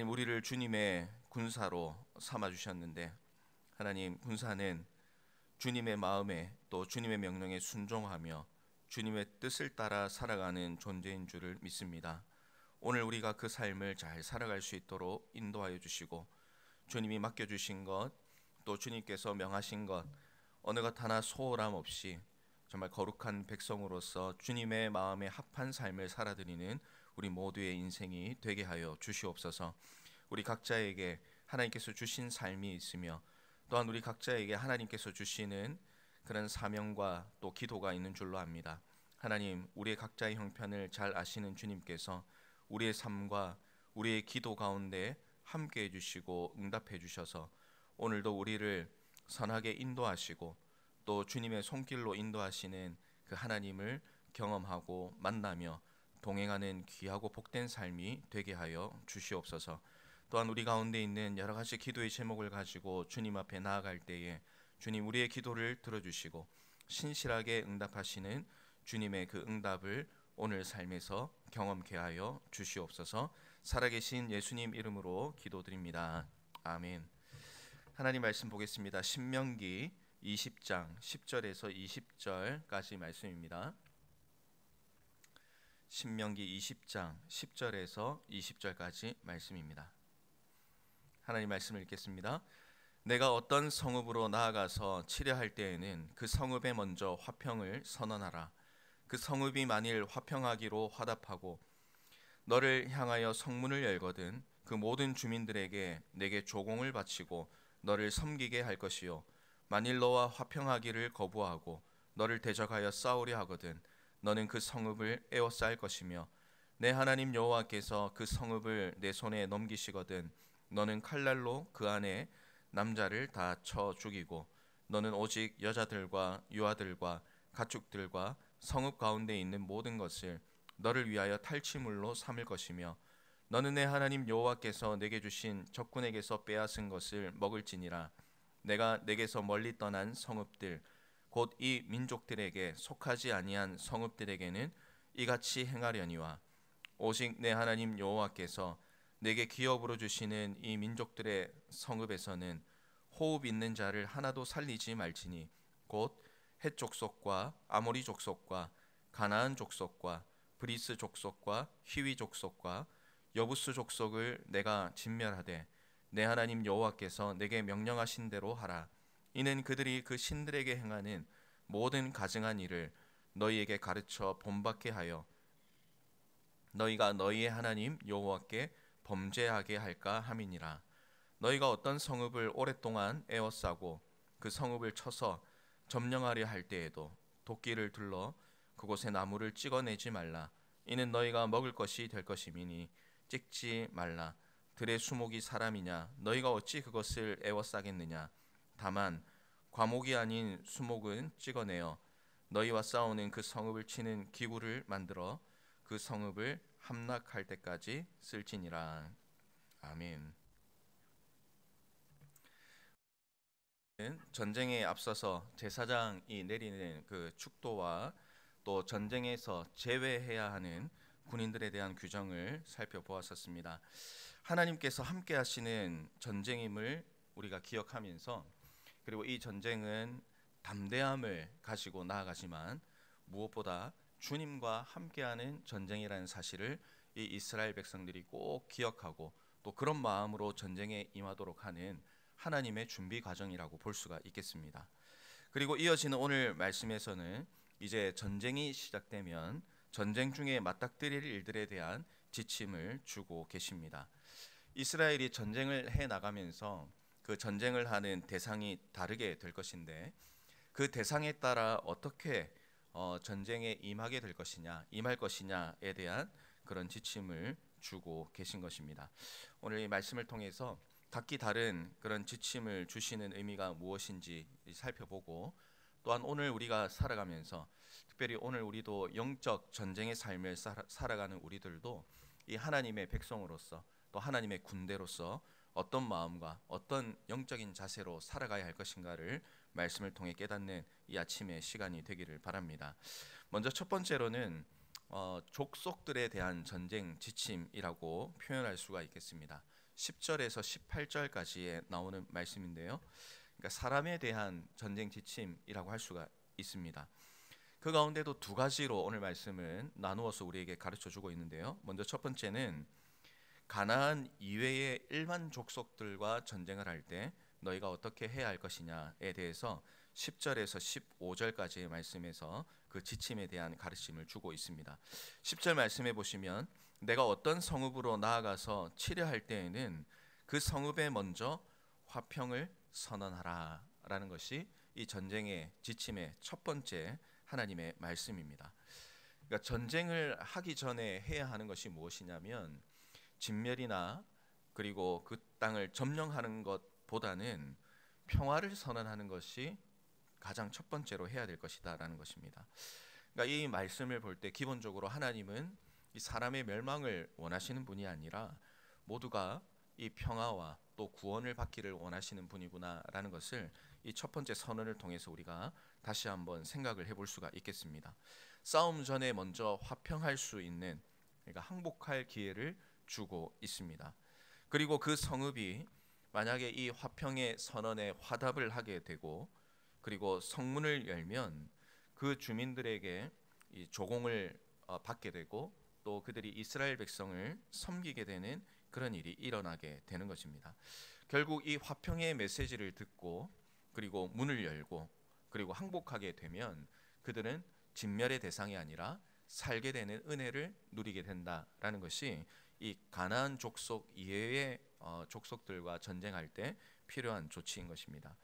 하나님, 우리를 주님의 군사로 삼아 주셨는데, 하나님, 군사는 주님의 마음에 또 주님의 명령에 순종하며 주님의 뜻을 따라 살아가는 존재인 줄을 믿습니다. 오늘 우리가 그 삶을 잘 살아갈 수 있도록 인도하여 주시고, 주님이 맡겨주신 것, 또 주님께서 명하신 것, 어느 것 하나 소홀함 없이 정말 거룩한 백성으로서 주님의 마음에 합한 삶을 살아드리는 우리 모두의 인생이 되게 하여 주시옵소서. 우리 각자에게 하나님께서 주신 삶이 있으며, 또한 우리 각자에게 하나님께서 주시는 그런 사명과 또 기도가 있는 줄로 압니다. 하나님, 우리의 각자의 형편을 잘 아시는 주님께서 우리의 삶과 우리의 기도 가운데 함께 해주시고 응답해 주셔서 오늘도 우리를 선하게 인도하시고 또 주님의 손길로 인도하시는 그 하나님을 경험하고 만나며 동행하는 귀하고 복된 삶이 되게 하여 주시옵소서. 또한 우리 가운데 있는 여러 가지 기도의 제목을 가지고 주님 앞에 나아갈 때에 주님, 우리의 기도를 들어주시고 신실하게 응답하시는 주님의 그 응답을 오늘 삶에서 경험케 하여 주시옵소서. 살아계신 예수님 이름으로 기도드립니다. 아멘. 하나님 말씀 보겠습니다. 신명기 20장 10절에서 20절까지 말씀입니다. 신명기 20장 10절에서 20절까지 말씀입니다. 하나님 말씀을 읽겠습니다. 내가 어떤 성읍으로 나아가서 치려할 때에는 그 성읍에 먼저 화평을 선언하라. 그 성읍이 만일 화평하기로 화답하고 너를 향하여 성문을 열거든 그 모든 주민들에게 내게 조공을 바치고 너를 섬기게 할 것이요, 만일 너와 화평하기를 거부하고 너를 대적하여 싸우려 하거든 너는 그 성읍을 에워쌀 것이며, 내 하나님 여호와께서 그 성읍을 내 손에 넘기시거든 너는 칼날로 그 안에 남자를 다 쳐 죽이고 너는 오직 여자들과 유아들과 가축들과 성읍 가운데 있는 모든 것을 너를 위하여 탈취물로 삼을 것이며, 너는 내 하나님 여호와께서 내게 주신 적군에게서 빼앗은 것을 먹을지니라. 내가 내게서 멀리 떠난 성읍들 곧 이 민족들에게 속하지 아니한 성읍들에게는 이같이 행하려니와, 오직 내 하나님 여호와께서 내게 기업으로 주시는 이 민족들의 성읍에서는 호흡 있는 자를 하나도 살리지 말지니, 곧 헷 족속과 아모리 족속과 가나안 족속과 브리스 족속과 히위 족속과 여부스 족속을 내가 진멸하되 내 하나님 여호와께서 내게 명령하신 대로 하라. 이는 그들이 그 신들에게 행하는 모든 가증한 일을 너희에게 가르쳐 본받게 하여 너희가 너희의 하나님 여호와께 범죄하게 할까 함이니라. 너희가 어떤 성읍을 오랫동안 에워싸고 그 성읍을 쳐서 점령하려 할 때에도 도끼를 둘러 그곳에 나무를 찍어내지 말라. 이는 너희가 먹을 것이 될 것임이니 찍지 말라. 들의 수목이 사람이냐? 너희가 어찌 그것을 에워싸겠느냐? 다만 과목이 아닌 수목은 찍어내어 너희와 싸우는 그 성읍을 치는 기구를 만들어 그 성읍을 함락할 때까지 쓸지니라. 아멘. 전쟁에 앞서서 제사장이 내리는 그 축도와 또 전쟁에서 제외해야 하는 군인들에 대한 규정을 살펴보았었습니다. 하나님께서 함께 하시는 전쟁임을 우리가 기억하면서, 그리고 이 전쟁은 담대함을 가지고 나아가지만 무엇보다 주님과 함께하는 전쟁이라는 사실을 이 이스라엘 백성들이 꼭 기억하고 또 그런 마음으로 전쟁에 임하도록 하는 하나님의 준비 과정이라고 볼 수가 있겠습니다. 그리고 이어지는 오늘 말씀에서는 이제 전쟁이 시작되면 전쟁 중에 맞닥뜨릴 일들에 대한 지침을 주고 계십니다. 이스라엘이 전쟁을 해 나가면서 그 전쟁을 하는 대상이 다르게 될 것인데, 그 대상에 따라 어떻게 전쟁에 임하게 될 것이냐, 임할 것이냐에 대한 그런 지침을 주고 계신 것입니다. 오늘 이 말씀을 통해서 각기 다른 그런 지침을 주시는 의미가 무엇인지 살펴보고, 또한 오늘 우리가 살아가면서 특별히 오늘 우리도 영적 전쟁의 삶을 살아가는 우리들도 이 하나님의 백성으로서 또 하나님의 군대로서 어떤 마음과 어떤 영적인 자세로 살아가야 할 것인가를 말씀을 통해 깨닫는 이 아침의 시간이 되기를 바랍니다. 먼저 첫 번째로는 족속들에 대한 전쟁 지침이라고 표현할 수가 있겠습니다. 10절에서 18절까지에 나오는 말씀인데요. 그러니까 사람에 대한 전쟁 지침이라고 할 수가 있습니다. 그 가운데도 두 가지로 오늘 말씀은 나누어서 우리에게 가르쳐 주고 있는데요. 먼저 첫 번째는 가나안 이외의 일반 족속들과 전쟁을 할 때 너희가 어떻게 해야 할 것이냐에 대해서 10절에서 15절까지의 말씀에서 그 지침에 대한 가르침을 주고 있습니다. 10절 말씀해 보시면 내가 어떤 성읍으로 나아가서 치려할 때에는 그 성읍에 먼저 화평을 선언하라 라는 것이 이 전쟁의 지침의 첫 번째 하나님의 말씀입니다. 그러니까 전쟁을 하기 전에 해야 하는 것이 무엇이냐면 진멸이나 그리고 그 땅을 점령하는 것보다는 평화를 선언하는 것이 가장 첫 번째로 해야 될 것이다라는 것입니다. 그러니까 이 말씀을 볼 때 기본적으로 하나님은 이 사람의 멸망을 원하시는 분이 아니라 모두가 이 평화와 또 구원을 받기를 원하시는 분이구나라는 것을 이 첫 번째 선언을 통해서 우리가 다시 한번 생각을 해볼 수가 있겠습니다. 싸움 전에 먼저 화평할 수 있는, 그러니까 항복할 기회를 주고 있습니다. 그리고 그 성읍이 만약에 이 화평의 선언에 화답을 하게 되고 그리고 성문을 열면 그 주민들에게 이 조공을 받게 되고 또 그들이 이스라엘 백성을 섬기게 되는 그런 일이 일어나게 되는 것입니다. 결국 이 화평의 메시지를 듣고 그리고 문을 열고 그리고 항복하게 되면 그들은 진멸의 대상이 아니라 살게 되는 은혜를 누리게 된다라는 것이 이 가나안 족속 이외의 족속들과 전쟁할 때 필요한 조치인 것입니다.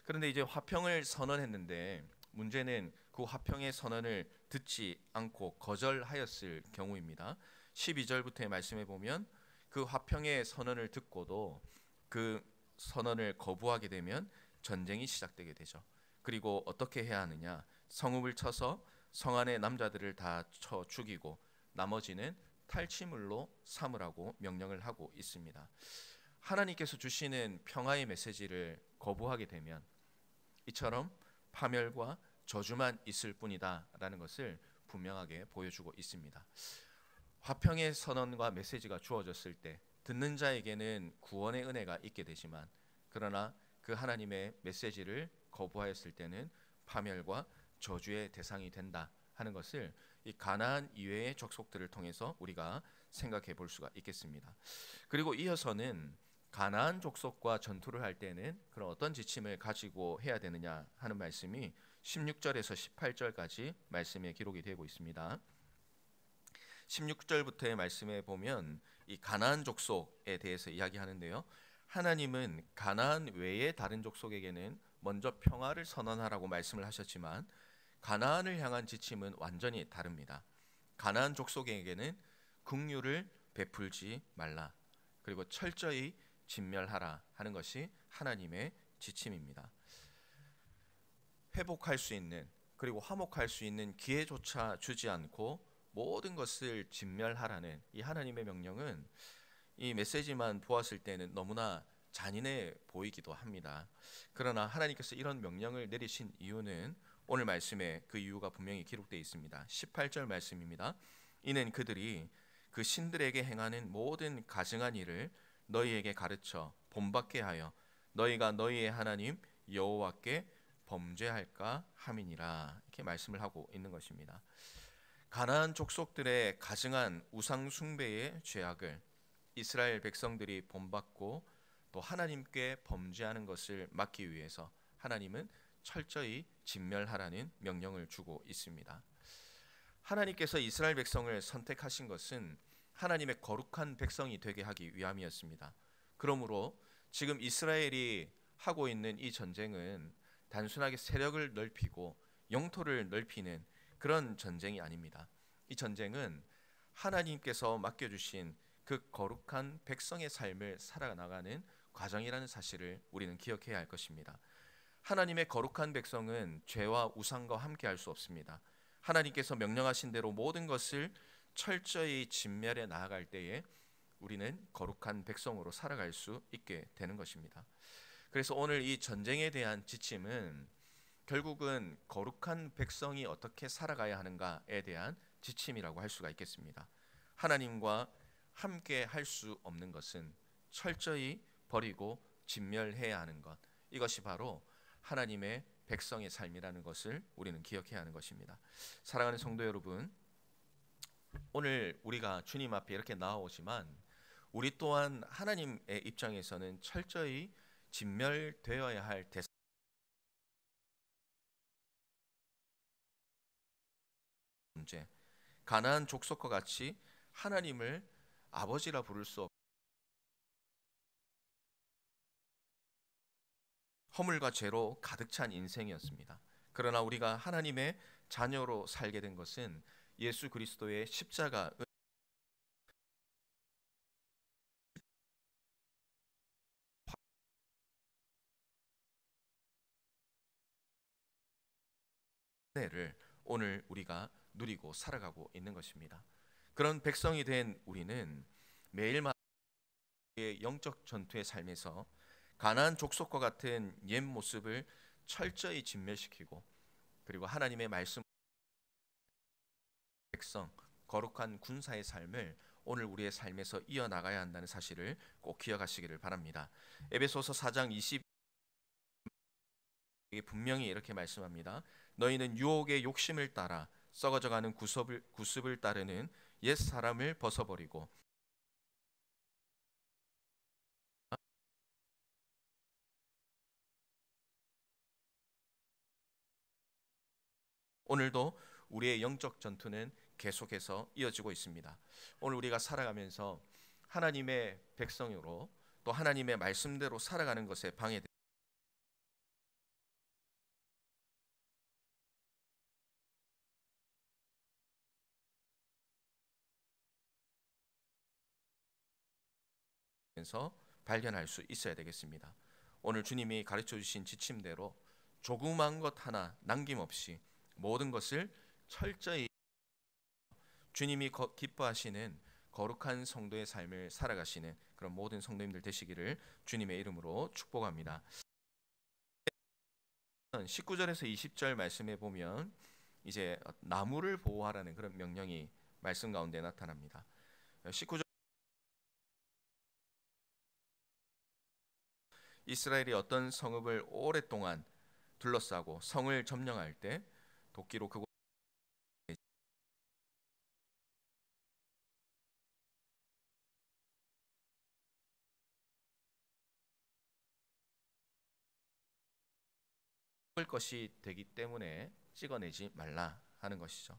그런데 이제 화평을 선언했는데 문제는 그 화평의 선언을 듣지 않고 거절하였을 경우입니다. 12절부터의 말씀에 보면 그 화평의 선언을 듣고도 그 선언을 거부하게 되면 전쟁이 시작되게 되죠. 그리고 어떻게 해야 하느냐? 성읍을 쳐서 성 안의 남자들을 다 쳐 죽이고 나머지는 탈취물로 삼으라고 명령을 하고 있습니다. 하나님께서 주시는 평화의 메시지를 거부하게 되면 이처럼 파멸과 저주만 있을 뿐이다라는 것을 분명하게 보여주고 있습니다. 화평의 선언과 메시지가 주어졌을 때 듣는 자에게는 구원의 은혜가 있게 되지만 그러나 그 하나님의 메시지를 거부하였을 때는 파멸과 저주의 대상이 된다 하는 것을 이 가나안 이외의 족속들을 통해서 우리가 생각해 볼 수가 있겠습니다. 그리고 이어서는 가나안 족속과 전투를 할 때는 그런 어떤 지침을 가지고 해야 되느냐 하는 말씀이 16절에서 18절까지 말씀에 기록이 되고 있습니다. 16절부터의 말씀에 보면 이 가나안 족속에 대해서 이야기하는데요. 하나님은 가나안 외의 다른 족속에게는 먼저 평화를 선언하라고 말씀을 하셨지만 가나안을 향한 지침은 완전히 다릅니다. 가나안 족속에게는 긍휼을 베풀지 말라. 그리고 철저히 진멸하라 하는 것이 하나님의 지침입니다. 회복할 수 있는 그리고 화목할 수 있는 기회조차 주지 않고 모든 것을 진멸하라는 이 하나님의 명령은 이 메시지만 보았을 때는 너무나 잔인해 보이기도 합니다. 그러나 하나님께서 이런 명령을 내리신 이유는 오늘 말씀에 그 이유가 분명히 기록되어 있습니다. 18절 말씀입니다. 이는 그들이 그 신들에게 행하는 모든 가증한 일을 너희에게 가르쳐 본받게 하여 너희가 너희의 하나님 여호와께 범죄할까 함이니라. 이렇게 말씀을 하고 있는 것입니다. 가나안 족속들의 가증한 우상 숭배의 죄악을 이스라엘 백성들이 본받고 또 하나님께 범죄하는 것을 막기 위해서 하나님은 철저히 진멸하라는 명령을 주고 있습니다. 하나님께서 이스라엘 백성을 선택하신 것은 하나님의 거룩한 백성이 되게 하기 위함이었습니다. 그러므로 지금 이스라엘이 하고 있는 이 전쟁은 단순하게 세력을 넓히고 영토를 넓히는 그런 전쟁이 아닙니다. 이 전쟁은 하나님께서 맡겨주신 그 거룩한 백성의 삶을 살아나가는 과정이라는 사실을 우리는 기억해야 할 것입니다. 하나님의 거룩한 백성은 죄와 우상과 함께 할 수 없습니다. 하나님께서 명령하신 대로 모든 것을 철저히 진멸해 나아갈 때에 우리는 거룩한 백성으로 살아갈 수 있게 되는 것입니다. 그래서 오늘 이 전쟁에 대한 지침은 결국은 거룩한 백성이 어떻게 살아가야 하는가에 대한 지침이라고 할 수가 있겠습니다. 하나님과 함께 할 수 없는 것은 철저히 버리고 진멸해야 하는 것, 이것이 바로 하나님의 백성의 삶이라는 것을 우리는 기억해야 하는 것입니다. 사랑하는 성도 여러분, 오늘 우리가 주님 앞에 이렇게 나아오지만 우리 또한 하나님의 입장에서는 철저히 진멸되어야 할 문제, 가나안 족속과 같이 하나님을 아버지라 부를 수 없는 허물과 죄로 가득 찬 인생이었습니다. 그러나 우리가 하나님의 자녀로 살게 된 것은 예수 그리스도의 십자가, 은혜를 오늘 우리가 누리고 살아가고 있는 것입니다. 그런 백성이 된 우리는 매일마다 영적 전투의 삶에서 가나안 족속과 같은 옛 모습을 철저히 진멸시키고, 그리고 하나님의 말씀 백성 거룩한 군사의 삶을 오늘 우리의 삶에서 이어나가야 한다는 사실을 꼭 기억하시기를 바랍니다. 에베소서 4장 20 분명히 이렇게 말씀합니다. 너희는 유혹의 욕심을 따라 썩어져가는 구습을 따르는 옛 사람을 벗어버리고 오늘도 우리의 영적 전투는 계속해서 이어지고 있습니다. 오늘 우리가 살아가면서 하나님의 백성으로 또 하나님의 말씀대로 살아가는 것에 방해되는 서 발견할 수 있어야 되겠습니다. 오늘 주님이 가르쳐 주신 지침대로 조그만 것 하나 남김없이 모든 것을 철저히 주님이 기뻐하시는 거룩한 성도의 삶을 살아가시는 그런 모든 성도님들 되시기를 주님의 이름으로 축복합니다. 19절에서 20절 말씀에 보면 이제 나무를 보호하라는 그런 명령이 말씀 가운데 나타납니다. 19절, 이스라엘이 어떤 성읍을 오랫동안 둘러싸고 성을 점령할 때 도끼로 그곳 을 것이 되기 때문에 찍어내지 말라 하는 것이죠.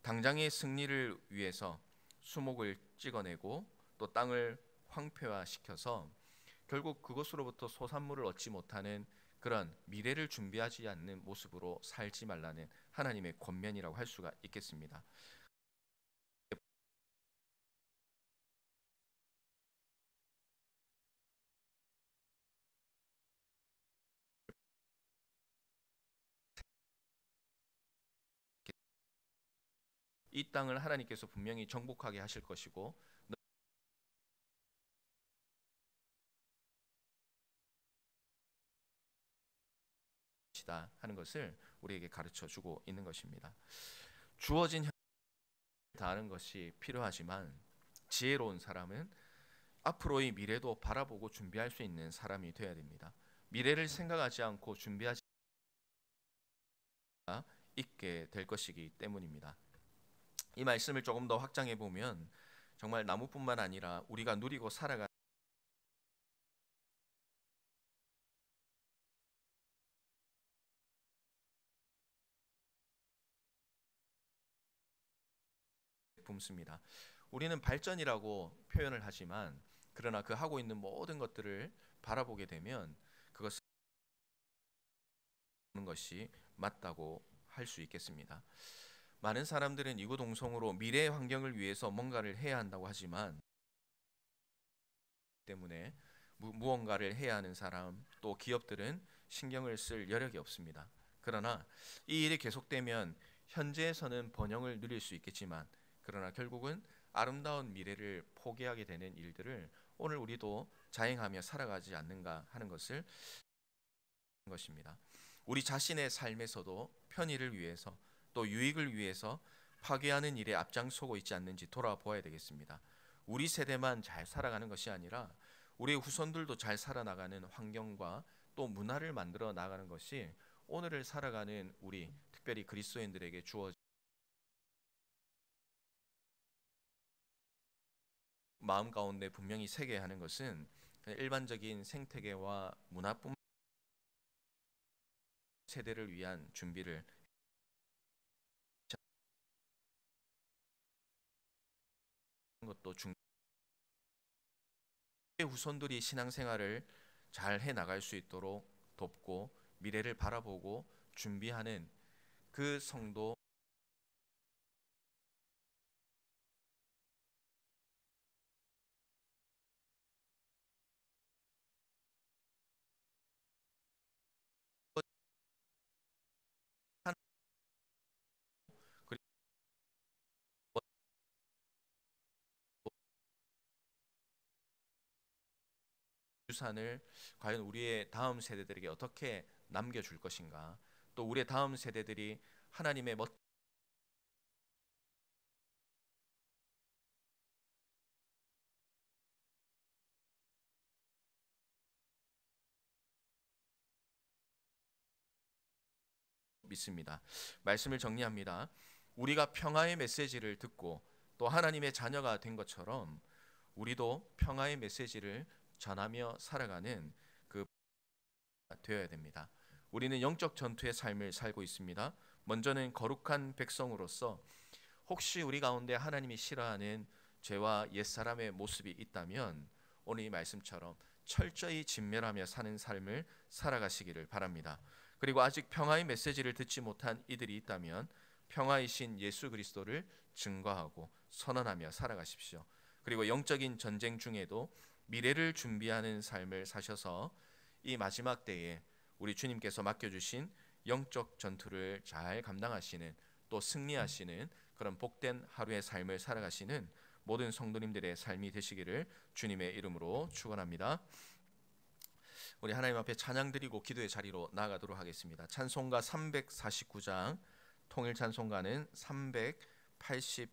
당장의 승리를 위해서 수목을 찍어내고 또 땅을 황폐화시켜서 결국 그것으로부터 소산물을 얻지 못하는 그런 미래를 준비하지 않는 모습으로 살지 말라는 하나님의 권면이라고 할 수가 있겠습니다. 이 땅을 하나님께서 분명히 정복하게 하실 것이고 다 하는 것을 우리에게 가르쳐 주고 있는 것입니다. 주어진 다하는 것이 필요하지만 지혜로운 사람은 앞으로의 미래도 바라보고 준비할 수 있는 사람이 되어야 됩니다. 미래를 생각하지 않고 준비하지 있게 될 것이기 때문입니다. 이 말씀을 조금 더 확장해 보면 정말 나무뿐만 아니라 우리가 누리고 살아가는 품습니다. 우리는 발전이라고 표현을 하지만 그러나 그 하고 있는 모든 것들을 바라보게 되면 그것은 것이 맞다고 할 수 있겠습니다. 많은 사람들은 이구동성으로 미래의 환경을 위해서 뭔가를 해야 한다고 하지만 때문에 무언가를 해야 하는 사람 또 기업들은 신경을 쓸 여력이 없습니다. 그러나 이 일이 계속되면 현재에서는 번영을 누릴 수 있겠지만 그러나 결국은 아름다운 미래를 포기하게 되는 일들을 오늘 우리도 자행하며 살아가지 않는가 하는 것입니다. 우리 자신의 삶에서도 편의를 위해서 또 유익을 위해서 파괴하는 일에 앞장서고 있지 않는지 돌아보아야 되겠습니다. 우리 세대만 잘 살아가는 것이 아니라 우리의 후손들도 잘 살아나가는 환경과 또 문화를 만들어 나가는 것이 오늘을 살아가는 우리 특별히 그리스도인들에게 주어진 마음 가운데 분명히 새겨야 하는 것은 그냥 일반적인 생태계와 문화뿐 세대를 위한 준비를 하는 것도 후손들이 신앙생활을 잘 해 나갈 수 있도록 돕고 미래를 바라보고 준비하는 그 성도 그리고 유산을 과연 우리의 다음 세대들에게 어떻게 남겨줄 것인가, 또 우리의 다음 세대들이 하나님의 믿습니다. 말씀을 정리합니다. 우리가 평화의 메시지를 듣고 또 하나님의 자녀가 된 것처럼 우리도 평화의 메시지를 전하며 살아가는 그 되어야 됩니다. 우리는 영적 전투의 삶을 살고 있습니다. 먼저는 거룩한 백성으로서 혹시 우리 가운데 하나님이 싫어하는 죄와 옛사람의 모습이 있다면 오늘 이 말씀처럼 철저히 진멸하며 사는 삶을 살아가시기를 바랍니다. 그리고 아직 평화의 메시지를 듣지 못한 이들이 있다면 평화이신 예수 그리스도를 증거하고 선언하며 살아가십시오. 그리고 영적인 전쟁 중에도 미래를 준비하는 삶을 사셔서 이 마지막 때에 우리 주님께서 맡겨주신 영적 전투를 잘 감당하시는 또 승리하시는 그런 복된 하루의 삶을 살아가시는 모든 성도님들의 삶이 되시기를 주님의 이름으로 축원합니다. 우리 하나님 앞에 찬양 드리고 기도의 자리로 나아가도록 하겠습니다. 찬송가 349장 통일 찬송가는 387장